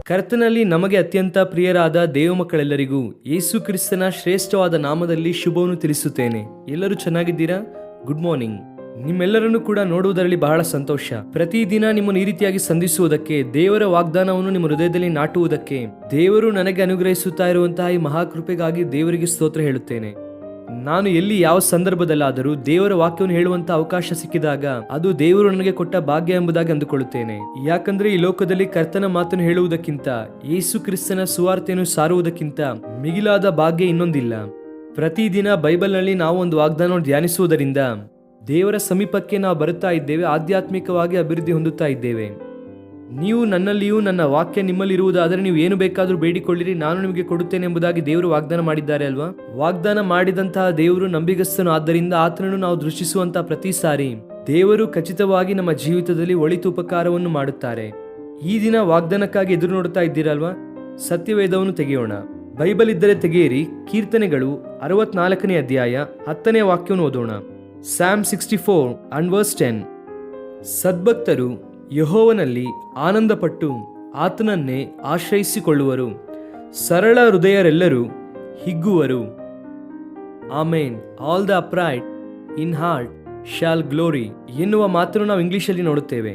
ಕರ್ತನಲ್ಲಿ ನಮಗೆ ಅತ್ಯಂತ ಪ್ರಿಯರಾದ ದೇವಮಕ್ಕಳೆಲ್ಲರಿಗೂ ಯೇಸು ಕ್ರಿಸ್ತನ ಶ್ರೇಷ್ಠವಾದ ನಾಮದಲ್ಲಿ ಶುಭವನ್ನು ತಿಳಿಸುತ್ತೇನೆ. ಎಲ್ಲರೂ ಚೆನ್ನಾಗಿದ್ದೀರಾ? Good morning. ನಿಮ್ಮೆಲ್ಲರನ್ನು ಕೂಡ ನೋಡುವುದರಲ್ಲಿ ಬಹಳ ಸಂತೋಷ. ಪ್ರತಿದಿನ ನಿಮ್ಮನ್ನು ಈ ರೀತಿಯಾಗಿ ಸಂಧಿಸುವುದಕ್ಕೆ, ದೇವರ ವಾಗ್ದಾನವನ್ನು ನಿಮ್ಮ ಹೃದಯದಲ್ಲಿ ನಾಟುವುದಕ್ಕೆ, ದೇವರು ನನಗೆ ಅನುಗ್ರಹಿಸುತ್ತಾ ಇರುವಂತಹ ಈ ಮಹಾಕೃಪೆಗಾಗಿ ದೇವರಿಗೆ ಸ್ತೋತ್ರ ಹೇಳುತ್ತೇನೆ. ನಾನು ಎಲ್ಲಿ ಯಾವ ಸಂದರ್ಭದಲ್ಲಾದರೂ ದೇವರ ವಾಕ್ಯವನ್ನು ಹೇಳುವಂತ ಅವಕಾಶ ಸಿಕ್ಕಿದಾಗ ಅದು ದೇವರು ನನಗೆ ಕೊಟ್ಟ ಭಾಗ್ಯ ಎಂಬುದಾಗಿ ಅಂದುಕೊಳ್ಳುತ್ತೇನೆ. ಯಾಕಂದ್ರೆ ಈ ಲೋಕದಲ್ಲಿ ಕರ್ತನ ಮಾತನ್ನು ಹೇಳುವುದಕ್ಕಿಂತ, ಯೇಸು ಕ್ರಿಸ್ತನ ಸುವಾರ್ತೆಯನ್ನು ಸಾರುವುದಕ್ಕಿಂತ ಮಿಗಿಲಾದ ಭಾಗ್ಯ ಇನ್ನೊಂದಿಲ್ಲ. ಪ್ರತಿದಿನ ಬೈಬಲ್ನಲ್ಲಿ ನಾವು ಒಂದು ವಾಗ್ದಾನವನ್ನು ಧ್ಯಾನಿಸುವುದರಿಂದ ದೇವರ ಸಮೀಪಕ್ಕೆ ನಾವು ಬರುತ್ತಾ ಇದ್ದೇವೆ, ಆಧ್ಯಾತ್ಮಿಕವಾಗಿ ಅಭಿವೃದ್ಧಿ ಹೊಂದುತ್ತಾ ಇದ್ದೇವೆ. ನೀವು ನನ್ನಲ್ಲಿಯೂ ನನ್ನ ವಾಕ್ಯ ನಿಮ್ಮಲ್ಲಿ ಇರುವುದಾದರೆ ನೀವು ಏನು ಬೇಕಾದರೂ ಬೇಡಿಕೊಳ್ಳಿರಿ, ನಾನು ನಿಮಗೆ ಕೊಡುತ್ತೇನೆ ಎಂಬುದಾಗಿ ದೇವರು ವಾಗ್ದಾನ ಮಾಡಿದ್ದಾರೆ ಅಲ್ವಾ? ವಾಗ್ದಾನ ಮಾಡಿದಂತಹ ದೇವರು ನಂಬಿಗಸ್ತನು. ಆದ್ದರಿಂದ ಆತನನ್ನು ನಾವು ದೃಷ್ಟಿಸುವಂತಹ ಪ್ರತಿ ಸಾರಿ ದೇವರು ಖಚಿತವಾಗಿ ನಮ್ಮ ಜೀವಿತದಲ್ಲಿ ಒಳಿತು ಉಪಕಾರವನ್ನು ಮಾಡುತ್ತಾರೆ. ಈ ದಿನ ವಾಗ್ದಾನಕ್ಕಾಗಿ ಎದುರು ನೋಡುತ್ತಾ ಇದ್ದೀರಲ್ವಾ? ಸತ್ಯವೇದವನ್ನು ತೆಗೆಯೋಣ. ಬೈಬಲ್ ಇದ್ದರೆ ತೆಗೆಯಿರಿ. ಕೀರ್ತನೆಗಳು 64ನೇ ಅಧ್ಯಾಯ 10ನೇ ವಾಕ್ಯವನ್ನು ಓದೋಣ. Psalm 64 and verse 10. ಸದ್ಭಕ್ತರು ಯೆಹೋವನಲ್ಲಿ ಆನಂದಪಟ್ಟು ಆತನನ್ನೇ ಆಶ್ರಯಿಸಿಕೊಳ್ಳುವರು. ಸರಳ ಹೃದಯರೆಲ್ಲರೂ ಹಿಗ್ಗುವರು. Amen. All the upright in heart shall glory ಎನ್ನುವ ಮಾತನ್ನು ನಾವು ಇಂಗ್ಲಿಷಲ್ಲಿ ನೋಡುತ್ತೇವೆ.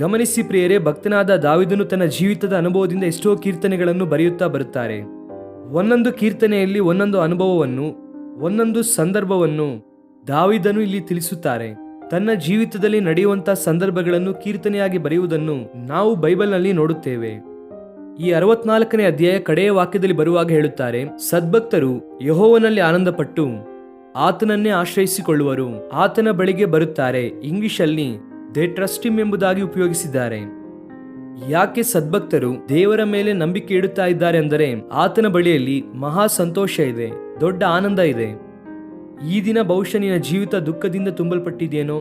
ಗಮನಿಸಿ ಪ್ರಿಯರೇ, ಭಕ್ತನಾದ ದಾವೀದನು ತನ್ನ ಜೀವಿತದ ಅನುಭವದಿಂದ ಎಷ್ಟೋ ಕೀರ್ತನೆಗಳನ್ನು ಬರೆಯುತ್ತಾ ಬರುತ್ತಾರೆ. ಒಂದೊಂದು ಕೀರ್ತನೆಯಲ್ಲಿ ಒಂದೊಂದು ಅನುಭವವನ್ನು, ಒಂದೊಂದು ಸಂದರ್ಭವನ್ನು ದಾವೀದನು ಇಲ್ಲಿ ತಿಳಿಸುತ್ತಾರೆ. ತನ್ನ ಜೀವಿತದಲ್ಲಿ ನಡೆಯುವಂತಹ ಸಂದರ್ಭಗಳನ್ನು ಕೀರ್ತನೆಯಾಗಿ ಬರೆಯುವುದನ್ನು ನಾವು ಬೈಬಲ್ನಲ್ಲಿ ನೋಡುತ್ತೇವೆ. ಈ 64ನೇ ಅಧ್ಯಾಯ ಕಡೆಯ ವಾಕ್ಯದಲ್ಲಿ ಬರುವಾಗ ಹೇಳುತ್ತಾರೆ, ಸದ್ಭಕ್ತರು ಯೆಹೋವನಲ್ಲಿ ಆನಂದಪಟ್ಟು ಆತನನ್ನೇ ಆಶ್ರಯಿಸಿಕೊಳ್ಳುವರು, ಆತನ ಬಳಿಗೆ ಬರುತ್ತಾರೆ. ಇಂಗ್ಲಿಷಲ್ಲಿ ದೇ ಟ್ರಸ್ಟ್ ಹಿಮ್ ಎಂಬುದಾಗಿ ಉಪಯೋಗಿಸಿದ್ದಾರೆ. ಯಾಕೆ ಸದ್ಭಕ್ತರು ದೇವರ ಮೇಲೆ ನಂಬಿಕೆ ಇಡುತ್ತಾ ಇದ್ದಾರೆ ಅಂದರೆ ಆತನ ಬಳಿಯಲ್ಲಿ ಮಹಾ ಸಂತೋಷ ಇದೆ, ದೊಡ್ಡ ಆನಂದ ಇದೆ. ಈ ದಿನ ಬಹುಶಃ ನಿನ್ನ ಜೀವಿತ ದುಃಖದಿಂದ ತುಂಬಲ್ಪಟ್ಟಿದೆಯೇನೋ,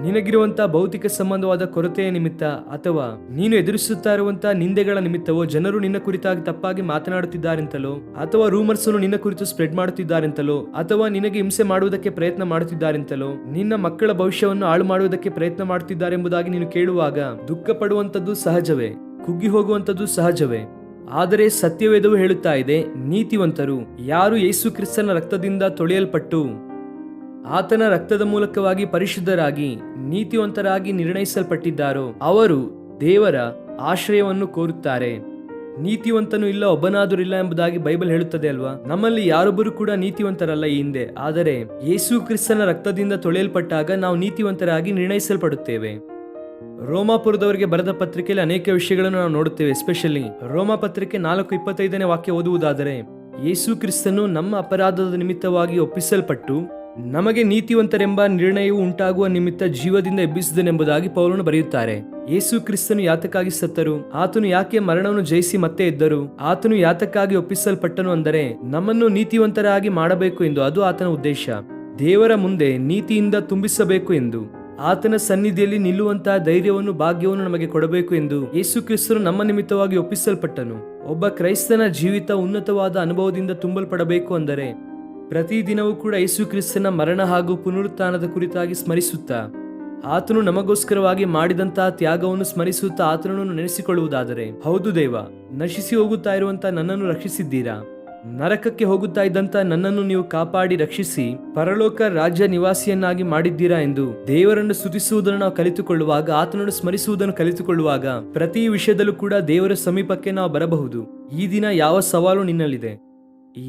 ನಿನಗಿರುವಂತಹ ಭೌತಿಕ ಸಂಬಂಧವಾದ ಕೊರತೆಯ ನಿಮಿತ್ತ ಅಥವಾ ನೀನು ಎದುರಿಸುತ್ತಾ ಇರುವಂತಹ ನಿಂದೆಗಳ ನಿಮಿತ್ತವೋ, ಜನರು ನಿನ್ನ ಕುರಿತಾಗಿ ತಪ್ಪಾಗಿ ಮಾತನಾಡುತ್ತಿದ್ದಾರೆಂತಲೋ, ಅಥವಾ ರೂಮರ್ಸ್ ಅನ್ನು ನಿನ್ನ ಕುರಿತು ಸ್ಪ್ರೆಡ್ ಮಾಡುತ್ತಿದ್ದಾರೆಂತಲೋ, ಅಥವಾ ನಿನಗೆ ಹಿಂಸೆ ಮಾಡುವುದಕ್ಕೆ ಪ್ರಯತ್ನ ಮಾಡುತ್ತಿದ್ದಾರೆಂತಲೋ, ನಿನ್ನ ಮಕ್ಕಳ ಭವಿಷ್ಯವನ್ನು ಹಾಳು ಮಾಡುವುದಕ್ಕೆ ಪ್ರಯತ್ನ ಮಾಡುತ್ತಿದ್ದಾರೆಂಬುದಾಗಿ ನೀನು ಕೇಳುವಾಗ ದುಃಖ ಪಡುವಂಥದ್ದು ಸಹಜವೇ, ಕುಗ್ಗಿ ಹೋಗುವಂಥದ್ದು ಸಹಜವೇ. ಆದರೆ ಸತ್ಯವೇದವು ಹೇಳುತ್ತಾ ಇದೆ, ನೀತಿವಂತರು ಯಾರು ಯೇಸು ಕ್ರಿಸ್ತನ ರಕ್ತದಿಂದ ತೊಳೆಯಲ್ಪಟ್ಟು ಆತನ ರಕ್ತದ ಮೂಲಕವಾಗಿ ಪರಿಶುದ್ಧರಾಗಿ ನೀತಿವಂತರಾಗಿ ನಿರ್ಣಯಿಸಲ್ಪಟ್ಟಿದ್ದಾರೋ ಅವರು ದೇವರ ಆಶ್ರಯವನ್ನು ಕೋರುತ್ತಾರೆ. ನೀತಿವಂತನು ಇಲ್ಲ, ಒಬ್ಬನಾದರೂ ಇಲ್ಲ ಎಂಬುದಾಗಿ ಬೈಬಲ್ ಹೇಳುತ್ತದೆ ಅಲ್ವಾ? ನಮ್ಮಲ್ಲಿ ಯಾರೊಬ್ಬರು ಕೂಡ ನೀತಿವಂತರಲ್ಲ ಈ ಹಿಂದೆ. ಆದರೆ ಯೇಸು ಕ್ರಿಸ್ತನ ರಕ್ತದಿಂದ ತೊಳೆಯಲ್ಪಟ್ಟಾಗ ನಾವು ನೀತಿವಂತರಾಗಿ ನಿರ್ಣಯಿಸಲ್ಪಡುತ್ತೇವೆ. ರೋಮಾಪುರದವರಿಗೆ ಬರೆದ ಪತ್ರಿಕೆಯಲ್ಲಿ ಅನೇಕ ವಿಷಯಗಳನ್ನು ನಾವು ನೋಡುತ್ತೇವೆ. ಎಸ್ಪೆಷಲಿ ರೋಮಾ ಪತ್ರಿಕೆ 4:25ನೇ ವಾಕ್ಯ ಓದುವುದಾದರೆ, ಯೇಸು ಕ್ರಿಸ್ತನು ನಮ್ಮ ಅಪರಾಧದ ನಿಮಿತ್ತವಾಗಿ ಒಪ್ಪಿಸಲ್ಪಟ್ಟು ನಮಗೆ ನೀತಿವಂತರೆಂಬ ನಿರ್ಣಯವು ಉಂಟಾಗುವ ನಿಮಿತ್ತ ಜೀವದಿಂದ ಎಬ್ಬಿಸಿದನೆಂಬುದಾಗಿ ಪೌಲನು ಬರೆಯುತ್ತಾರೆ. ಯೇಸು ಕ್ರಿಸ್ತನು ಯಾತಕ್ಕಾಗಿ ಸತ್ತರು? ಆತನು ಯಾಕೆ ಮರಣವನ್ನು ಜಯಿಸಿ ಮತ್ತೆ ಎದ್ದರು? ಆತನು ಯಾತಕ್ಕಾಗಿ ಒಪ್ಪಿಸಲ್ಪಟ್ಟನು ಅಂದರೆ ನಮ್ಮನ್ನು ನೀತಿವಂತರಾಗಿ ಮಾಡಬೇಕು ಎಂದು. ಅದು ಆತನ ಉದ್ದೇಶ. ದೇವರ ಮುಂದೆ ನೀತಿಯಿಂದ ತುಂಬಿಸಬೇಕು ಎಂದು, ಆತನ ಸನ್ನಿಧಿಯಲ್ಲಿ ನಿಲ್ಲುವಂತಹ ಧೈರ್ಯವನ್ನು, ಭಾಗ್ಯವನ್ನು ನಮಗೆ ಕೊಡಬೇಕು ಎಂದು ಯೇಸು ಕ್ರಿಸ್ತನು ನಮ್ಮ ನಿಮಿತ್ತವಾಗಿ ಒಪ್ಪಿಸಲ್ಪಟ್ಟನು. ಒಬ್ಬ ಕ್ರೈಸ್ತನ ಜೀವಿತ ಉನ್ನತವಾದ ಅನುಭವದಿಂದ ತುಂಬಲ್ಪಡಬೇಕು ಅಂದರೆ ಪ್ರತಿದಿನವೂ ಕೂಡ ಯೇಸು ಕ್ರಿಸ್ತನ ಮರಣ ಹಾಗೂ ಪುನರುತ್ಥಾನದ ಕುರಿತಾಗಿ ಸ್ಮರಿಸುತ್ತಾ, ಆತನು ನಮಗೋಸ್ಕರವಾಗಿ ಮಾಡಿದಂತಹ ತ್ಯಾಗವನ್ನು ಸ್ಮರಿಸುತ್ತಾ ಆತನನ್ನು ನೆನೆಸಿಕೊಳ್ಳುವುದಾದರೆ, ಹೌದು ದೇವ, ನಶಿಸಿ ಹೋಗುತ್ತಾ ಇರುವಂತಹ ನನ್ನನ್ನು ರಕ್ಷಿಸಿದ್ದೀರಾ, ನರಕಕ್ಕೆ ಹೋಗುತ್ತಾ ಇದ್ದಂತ ನನ್ನನ್ನು ನೀವು ಕಾಪಾಡಿ ರಕ್ಷಿಸಿ ಪರಲೋಕ ರಾಜ್ಯ ನಿವಾಸಿಯನ್ನಾಗಿ ಮಾಡಿದ್ದೀರಾ ಎಂದು ದೇವರನ್ನು ಸ್ತುತಿಸುವುದನ್ನು ನಾವು ಕಲಿತುಕೊಳ್ಳುವಾಗ, ಆತನನ್ನು ಸ್ಮರಿಸುವುದನ್ನು ಕಲಿತುಕೊಳ್ಳುವಾಗ ಪ್ರತಿ ವಿಷಯದಲ್ಲೂ ಕೂಡ ದೇವರ ಸಮೀಪಕ್ಕೆ ನಾವು ಬರಬಹುದು. ಈ ದಿನ ಯಾವ ಸವಾಲು ನಿನ್ನಲ್ಲಿದೆ?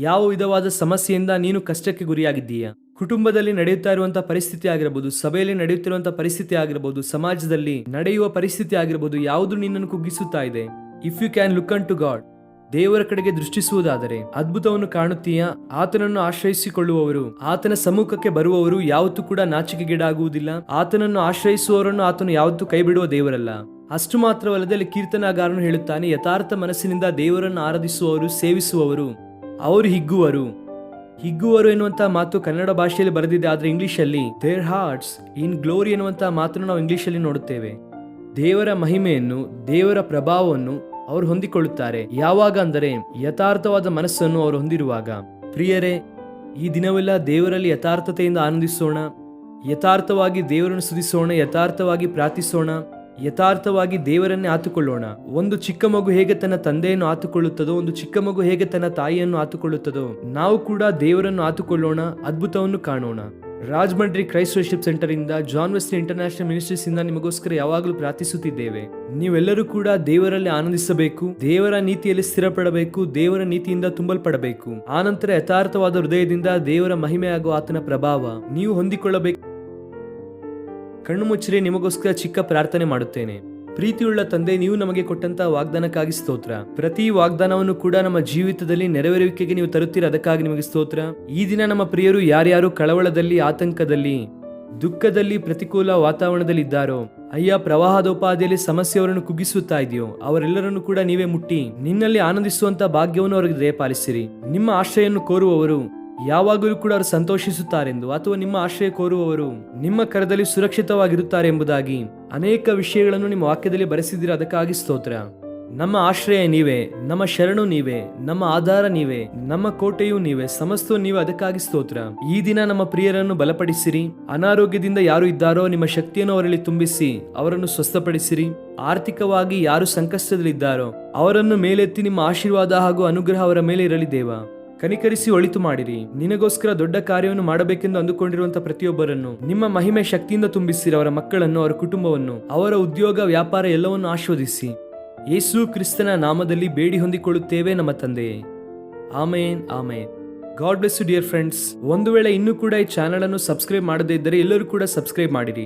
ಯಾವ ವಿಧವಾದ ಸಮಸ್ಯೆಯಿಂದ ನೀನು ಕಷ್ಟಕ್ಕೆ ಗುರಿಯಾಗಿದ್ದೀಯಾ? ಕುಟುಂಬದಲ್ಲಿ ನಡೆಯುತ್ತಾ ಇರುವಂತಹ ಪರಿಸ್ಥಿತಿ ಆಗಿರಬಹುದು, ಸಭೆಯಲ್ಲಿ ನಡೆಯುತ್ತಿರುವಂತಹ ಪರಿಸ್ಥಿತಿ ಆಗಿರಬಹುದು, ಸಮಾಜದಲ್ಲಿ ನಡೆಯುವ ಪರಿಸ್ಥಿತಿ ಆಗಿರಬಹುದು, ಯಾವುದು ನಿನ್ನನ್ನು ಕುಗ್ಗಿಸುತ್ತಾ ಇದೆ? If you can look unto God, ದೇವರ ಕಡೆಗೆ ದೃಷ್ಟಿಸುವುದಾದರೆ ಅದ್ಭುತವನ್ನು ಕಾಣುತ್ತೀಯಾ? ಆತನನ್ನು ಆಶ್ರಯಿಸಿಕೊಳ್ಳುವವರು, ಆತನ ಸಮ್ಮುಖಕ್ಕೆ ಬರುವವರು ಯಾವತ್ತೂ ಕೂಡ ನಾಚಿಕೆಗೀಡಾಗುವುದಿಲ್ಲ. ಆತನನ್ನು ಆಶ್ರಯಿಸುವವರನ್ನು ಆತನು ಯಾವತ್ತೂ ಕೈ ಬಿಡುವ ದೇವರಲ್ಲ. ಅಷ್ಟು ಮಾತ್ರವಲ್ಲದೆ ಕೀರ್ತನಾಗಾರನು ಹೇಳುತ್ತಾನೆ, ಯಥಾರ್ಥ ಮನಸ್ಸಿನಿಂದ ದೇವರನ್ನು ಆರಾಧಿಸುವವರು, ಸೇವಿಸುವವರು ಅವರು ಹಿಗ್ಗುವರು. ಹಿಗ್ಗುವರು ಎನ್ನುವಂತಹ ಮಾತು ಕನ್ನಡ ಭಾಷೆಯಲ್ಲಿ ಬರೆದಿದೆ, ಆದರೆ ಇಂಗ್ಲಿಷಲ್ಲಿ ದೇರ್ ಹಾರ್ಟ್ಸ್ ಇನ್ ಗ್ಲೋರಿ ಎನ್ನುವಂತಹ ಮಾತನ್ನು ನಾವು ಇಂಗ್ಲಿಷಲ್ಲಿ ನೋಡುತ್ತೇವೆ. ದೇವರ ಮಹಿಮೆಯನ್ನು, ದೇವರ ಪ್ರಭಾವವನ್ನು ಅವರು ಹೊಂದಿಕೊಳ್ಳುತ್ತಾರೆ. ಯಾವಾಗ ಅಂದರೆ ಯಥಾರ್ಥವಾದ ಮನಸ್ಸನ್ನು ಅವರು ಹೊಂದಿರುವಾಗ. ಪ್ರಿಯರೇ, ಈ ದಿನವೆಲ್ಲ ದೇವರಲ್ಲಿ ಯಥಾರ್ಥತೆಯಿಂದ ಆನಂದಿಸೋಣ, ಯಥಾರ್ಥವಾಗಿ ದೇವರನ್ನು ಸ್ತುತಿಸೋಣ, ಯಥಾರ್ಥವಾಗಿ ಪ್ರಾರ್ಥಿಸೋಣ, ಯಥಾರ್ಥವಾಗಿ ದೇವರನ್ನೇ ಆತುಕೊಳ್ಳೋಣ. ಒಂದು ಚಿಕ್ಕ ಮಗು ಹೇಗೆ ತನ್ನ ತಂದೆಯನ್ನು ಆತುಕೊಳ್ಳುತ್ತದೋ, ಒಂದು ಚಿಕ್ಕ ಮಗು ಹೇಗೆ ತನ್ನ ತಾಯಿಯನ್ನು ಆತುಕೊಳ್ಳುತ್ತದೋ, ನಾವು ಕೂಡ ದೇವರನ್ನು ಆತುಕೊಳ್ಳೋಣ, ಅದ್ಭುತವನ್ನು ಕಾಣೋಣ. ರಾಜಮಂಡ್ರಿ ಕ್ರೈಸ್ಟ್ ವರ್ಶಿಪ್ ಸೆಂಟರ್ ಇಂದ, ಜಾನ್ ವೆಸ್ಲಿ ಇಂಟರ್ನ್ಯಾಷನಲ್ ಮಿನಿಸ್ಟ್ರೀಸ್ ಇಂದ ನಿಮಗೋಸ್ಕರ ಯಾವಾಗಲೂ ಪ್ರಾರ್ಥಿಸುತ್ತಿದ್ದೇವೆ. ನೀವೆಲ್ಲರೂ ಕೂಡ ದೇವರಲ್ಲಿ ಆನಂದಿಸಬೇಕು, ದೇವರ ನೀತಿಯಲ್ಲಿ ಸ್ಥಿರಪಡಬೇಕು, ದೇವರ ನೀತಿಯಿಂದ ತುಂಬಲ್ಪಡಬೇಕು. ಆನಂತರ ಯಥಾರ್ಥವಾದ ಹೃದಯದಿಂದ ದೇವರ ಮಹಿಮೆ ಹಾಗೂ ಆತನ ಪ್ರಭಾವ ನೀವು ಹೊಂದಿಕೊಳ್ಳಬೇಕು. ಕಣ್ಣು ಮುಚ್ಚಿರೆ, ನಿಮಗೋಸ್ಕರ ಚಿಕ್ಕ ಪ್ರಾರ್ಥನೆ ಮಾಡುತ್ತೇನೆ. ಪ್ರೀತಿಯುಳ್ಳ ತಂದೆ, ನೀವು ನಮಗೆ ಕೊಟ್ಟಂತಹ ವಾಗ್ದಾನಕ್ಕಾಗಿ ಸ್ತೋತ್ರ. ಪ್ರತಿ ವಾಗ್ದಾನವನ್ನು ಕೂಡ ನಮ್ಮ ಜೀವಿತದಲ್ಲಿ ನೆರವೇರುವಿಕೆಗೆ ನೀವು ತರುತ್ತೀರ, ಅದಕ್ಕಾಗಿ ನಿಮಗೆ ಸ್ತೋತ್ರ. ಈ ದಿನ ನಮ್ಮ ಪ್ರಿಯರು ಯಾರ್ಯಾರು ಕಳವಳದಲ್ಲಿ, ಆತಂಕದಲ್ಲಿ, ದುಃಖದಲ್ಲಿ, ಪ್ರತಿಕೂಲ ವಾತಾವರಣದಲ್ಲಿ ಇದ್ದಾರೋ, ಅಯ್ಯ ಪ್ರವಾಹದೋಪಾದಿಯಲ್ಲಿ ಸಮಸ್ಯೆಯವರನ್ನು ಕುಗ್ಗಿಸುತ್ತಾ ಇದೆಯೋ, ಅವರೆಲ್ಲರನ್ನು ಕೂಡ ನೀವೇ ಮುಟ್ಟಿ ನಿನ್ನಲ್ಲಿ ಆನಂದಿಸುವಂತ ಭಾಗ್ಯವನ್ನು ಅವರಿಗೆ ದಯಪಾಲಿಸಿರಿ. ನಿಮ್ಮ ಆಶ್ರಯನ್ನು ಕೋರುವವರು ಯಾವಾಗಲೂ ಕೂಡ ಅವರು ಸಂತೋಷಿಸುತ್ತಾರೆಂದು, ಅಥವಾ ನಿಮ್ಮ ಆಶ್ರಯ ಕೋರುವವರು ನಿಮ್ಮ ಕರದಲ್ಲಿ ಸುರಕ್ಷಿತವಾಗಿರುತ್ತಾರೆ ಎಂಬುದಾಗಿ ಅನೇಕ ವಿಷಯಗಳನ್ನು ನಿಮ್ಮ ವಾಕ್ಯದಲ್ಲಿ ಬರೆಸಿದ್ದೀರ, ಅದಕ್ಕಾಗಿ ಸ್ತೋತ್ರ. ನಮ್ಮ ಆಶ್ರಯ ನೀವೇ, ನಮ್ಮ ಶರಣು ನೀವೇ, ನಮ್ಮ ಆಧಾರ ನೀವೇ, ನಮ್ಮ ಕೋಟೆಯೂ ನೀವೇ, ಸಮಸ್ತವೂ ನೀವೇ, ಅದಕ್ಕಾಗಿ ಸ್ತೋತ್ರ. ಈ ದಿನ ನಮ್ಮ ಪ್ರಿಯರನ್ನು ಬಲಪಡಿಸಿರಿ. ಅನಾರೋಗ್ಯದಿಂದ ಯಾರು ಇದ್ದಾರೋ ನಿಮ್ಮ ಶಕ್ತಿಯನ್ನು ಅವರಲ್ಲಿ ತುಂಬಿಸಿ ಅವರನ್ನು ಸ್ವಸ್ಥಪಡಿಸಿರಿ. ಆರ್ಥಿಕವಾಗಿ ಯಾರು ಸಂಕಷ್ಟದಲ್ಲಿದ್ದಾರೋ ಅವರನ್ನು ಮೇಲೆತ್ತಿ ನಿಮ್ಮ ಆಶೀರ್ವಾದ ಹಾಗೂ ಅನುಗ್ರಹ ಅವರ ಮೇಲೆ ಇರಲಿ ದೇವ. ಕನಿಕರಿಸಿ ಒಳಿತು ಮಾಡಿರಿ. ನಿನಗೋಸ್ಕರ ದೊಡ್ಡ ಕಾರ್ಯವನ್ನು ಮಾಡಬೇಕೆಂದು ಅಂದುಕೊಂಡಿರುವಂತಹ ಪ್ರತಿಯೊಬ್ಬರನ್ನು ನಿಮ್ಮ ಮಹಿಮೆ ಶಕ್ತಿಯಿಂದ ತುಂಬಿಸಿರಿ. ಅವರ ಮಕ್ಕಳನ್ನು, ಅವರ ಕುಟುಂಬವನ್ನು, ಅವರ ಉದ್ಯೋಗ ವ್ಯಾಪಾರ ಎಲ್ಲವನ್ನು ಆಶೀರ್ವದಿಸಿ. ಯೇಸು ಕ್ರಿಸ್ತನ ನಾಮದಲ್ಲಿ ಬೇಡಿ ಹೊಂದಿಕೊಳ್ಳುತ್ತೇವೆ ನಮ್ಮ ತಂದೆಯೇ. Amen, amen. God bless you dear friends. ಒಂದು ವೇಳೆ ಇನ್ನೂ ಕೂಡ ಈ ಚಾನಲ್ ಅನ್ನು ಸಬ್ಸ್ಕ್ರೈಬ್ ಮಾಡದೇ ಇದ್ದರೆ ಎಲ್ಲರೂ ಕೂಡ ಸಬ್ಸ್ಕ್ರೈಬ್ ಮಾಡಿರಿ.